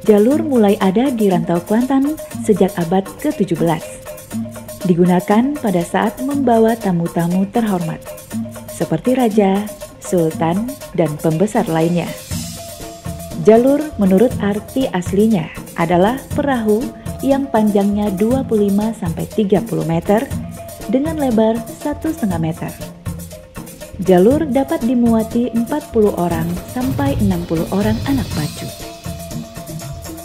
Jalur mulai ada di Rantau Kuantan sejak abad ke-17. Digunakan pada saat membawa tamu-tamu terhormat, seperti raja, sultan, dan pembesar lainnya. Jalur menurut arti aslinya adalah perahu yang panjangnya 25-30 meter dengan lebar 1,5 meter. Jalur dapat dimuati 40 orang sampai 60 orang anak pacu.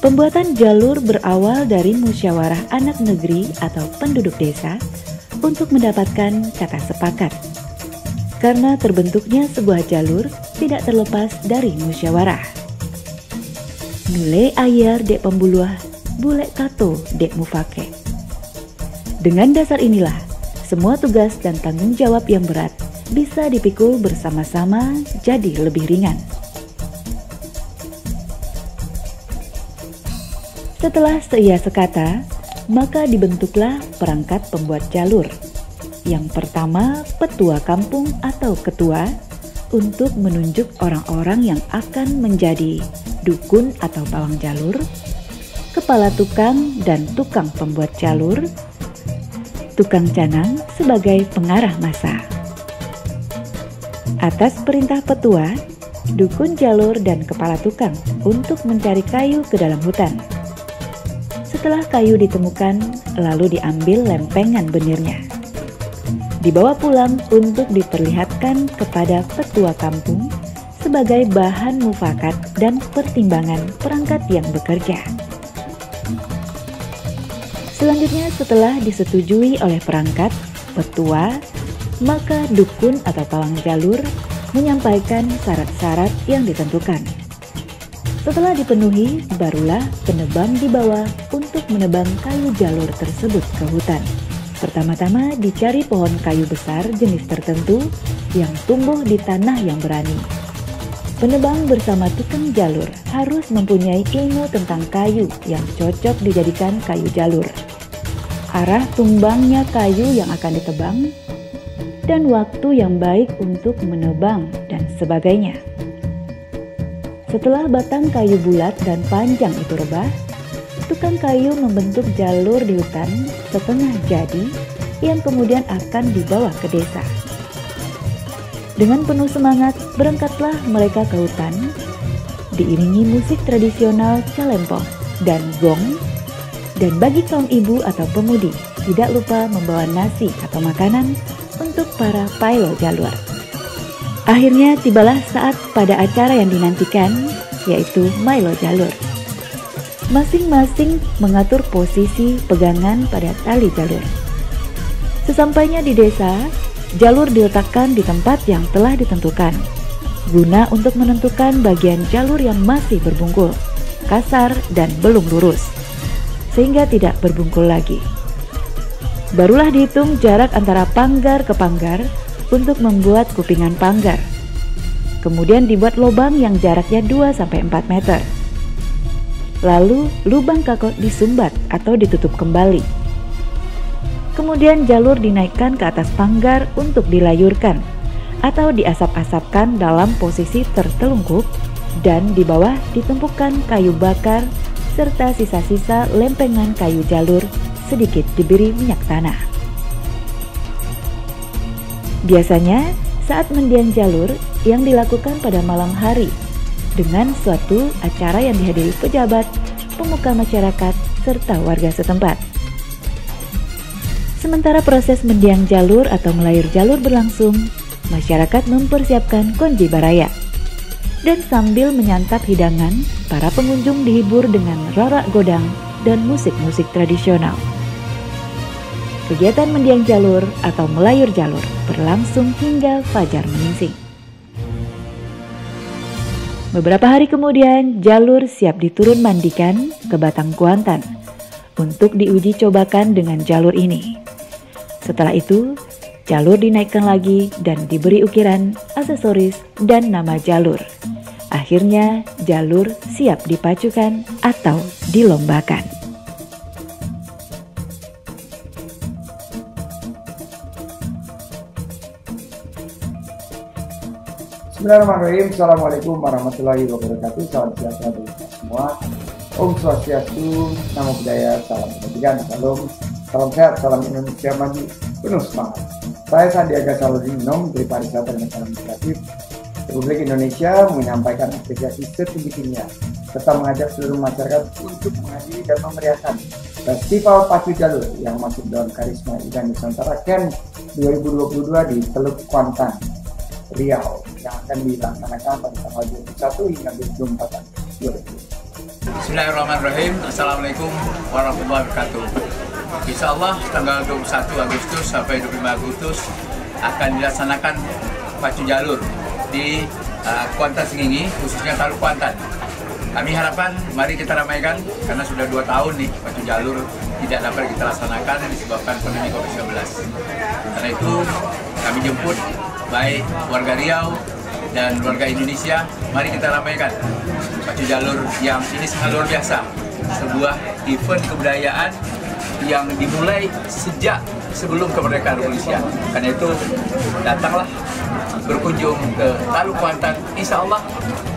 Pembuatan jalur berawal dari musyawarah anak negeri atau penduduk desa untuk mendapatkan kata sepakat. Karena terbentuknya sebuah jalur tidak terlepas dari musyawarah. Nule ayar dek pembuluh, bule kato dek mufake. Dengan dasar inilah, semua tugas dan tanggung jawab yang berat bisa dipikul bersama-sama jadi lebih ringan. Setelah seia sekata, maka dibentuklah perangkat pembuat jalur. Yang pertama, petua kampung atau ketua untuk menunjuk orang-orang yang akan menjadi dukun atau pawang jalur, kepala tukang dan tukang pembuat jalur, tukang canang sebagai pengarah massa. Atas perintah petua, dukun jalur dan kepala tukang untuk mencari kayu ke dalam hutan. Setelah kayu ditemukan, lalu diambil lempengan benirnya. Dibawa pulang untuk diperlihatkan kepada petua kampung sebagai bahan mufakat dan pertimbangan perangkat yang bekerja. Selanjutnya, setelah disetujui oleh perangkat, petua, maka dukun atau pawang jalur menyampaikan syarat-syarat yang ditentukan. Setelah dipenuhi, barulah penebang dibawa untuk menebang kayu jalur tersebut ke hutan. Pertama-tama dicari pohon kayu besar jenis tertentu yang tumbuh di tanah yang berani. Penebang bersama tukang jalur harus mempunyai ilmu tentang kayu yang cocok dijadikan kayu jalur, arah tumbangnya kayu yang akan ditebang, dan waktu yang baik untuk menebang, dan sebagainya. Setelah batang kayu bulat dan panjang itu rebah, tukang kayu membentuk jalur di hutan setengah jadi yang kemudian akan dibawa ke desa. Dengan penuh semangat, berangkatlah mereka ke hutan, diiringi musik tradisional calempong dan gong, dan bagi kaum ibu atau pemudi, tidak lupa membawa nasi atau makanan untuk para pailo jalur. Akhirnya tibalah saat pada acara yang dinantikan, yaitu mailo jalur. Masing-masing mengatur posisi pegangan pada tali jalur. Sesampainya di desa, jalur diletakkan di tempat yang telah ditentukan, guna untuk menentukan bagian jalur yang masih berbungkul, kasar, dan belum lurus, sehingga tidak berbungkul lagi. Barulah dihitung jarak antara panggar ke panggar untuk membuat kupingan panggar. Kemudian dibuat lubang yang jaraknya 2-4 meter. Lalu lubang kakot disumbat atau ditutup kembali. Kemudian jalur dinaikkan ke atas panggar untuk dilayurkan atau diasap-asapkan dalam posisi tertelungkup, dan di bawah ditumpukan kayu bakar serta sisa-sisa lempengan kayu jalur sedikit diberi minyak tanah. Biasanya saat mendiang jalur yang dilakukan pada malam hari dengan suatu acara yang dihadiri pejabat, pemuka masyarakat, serta warga setempat. Sementara proses mendiang jalur atau melayur jalur berlangsung, masyarakat mempersiapkan konji baraya. Dan sambil menyantap hidangan, para pengunjung dihibur dengan rorak godang dan musik-musik tradisional. Kegiatan mendiang jalur atau melayur jalur berlangsung hingga fajar menyingsing. Beberapa hari kemudian, jalur siap diturun mandikan ke Batang Kuantan untuk diuji cobakan dengan jalur ini. Setelah itu, jalur dinaikkan lagi dan diberi ukiran, aksesoris, dan nama jalur. Akhirnya, jalur siap dipacukan atau dilombakan. Bismillahirrahmanirrahim. Assalamualaikum warahmatullahi wabarakatuh. Salam sejahtera bagi kita semua. Om Swastiastu, Namo Buddhaya, salam kebajikan, salam sehat, salam Indonesia maju, penuh semangat. Saya Sandiaga Salahuddin, Menteri Pariwisata dan Ekonomi Kreatif Republik Indonesia, menyampaikan apresiasi setinggi-tingginya serta mengajak seluruh masyarakat untuk menghadiri dan memeriahkan Festival Pacu Jalur yang masuk dalam karisma Event Nusantara Camp 2022 di Teluk Kuantan, Riau, yang akan dilaksanakan pada tanggal 21 hingga 24 Agustus 2022. Bismillahirrahmanirrahim. Assalamualaikum warahmatullahi wabarakatuh. Insya Allah tanggal 21 Agustus sampai 25 Agustus akan dilaksanakan Pacu Jalur di Kuantan Sengingi, khususnya Teluk Kuantan. Kami harapkan mari kita ramaikan karena sudah 2 tahun nih Pacu Jalur tidak dapat kita laksanakan disebabkan pandemi COVID-19. Karena itu kami jemput baik warga Riau dan warga Indonesia, mari kita ramaikan Pacu Jalur yang ini sangat luar biasa. Sebuah event kebudayaan yang dimulai sejak sebelum kemerdekaan Indonesia. Karena itu datanglah berkunjung ke Teluk Kuantan. Insya Allah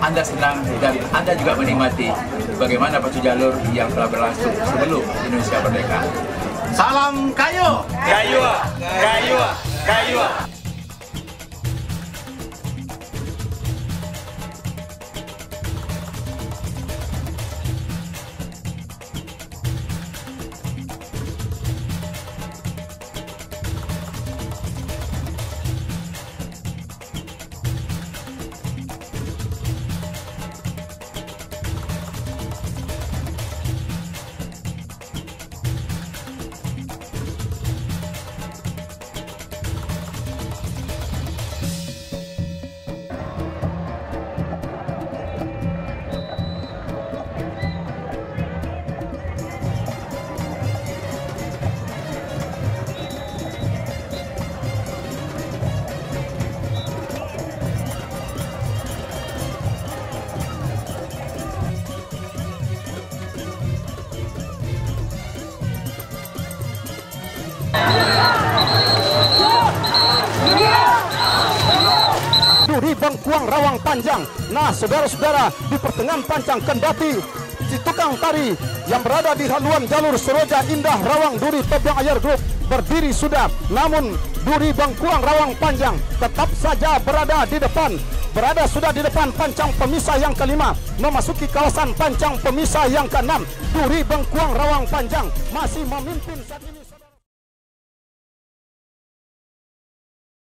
Anda senang dan Anda juga menikmati bagaimana Pacu Jalur yang telah berlangsung sebelum Indonesia merdeka. Salam kayu, kayua, kayua, kayua. Duri Bengkuang Rawang Panjang. Nah, saudara-saudara, di pertengahan Pancang kendati si tukang tari yang berada di haluan jalur Seroja Indah Rawang Duri Tobyong Ayer Group berdiri sudah, namun Duri Bengkuang Rawang Panjang tetap saja berada sudah di depan pancang pemisah yang kelima, memasuki kawasan pancang pemisah yang keenam. Duri Bengkuang Rawang Panjang masih memimpin saat ini.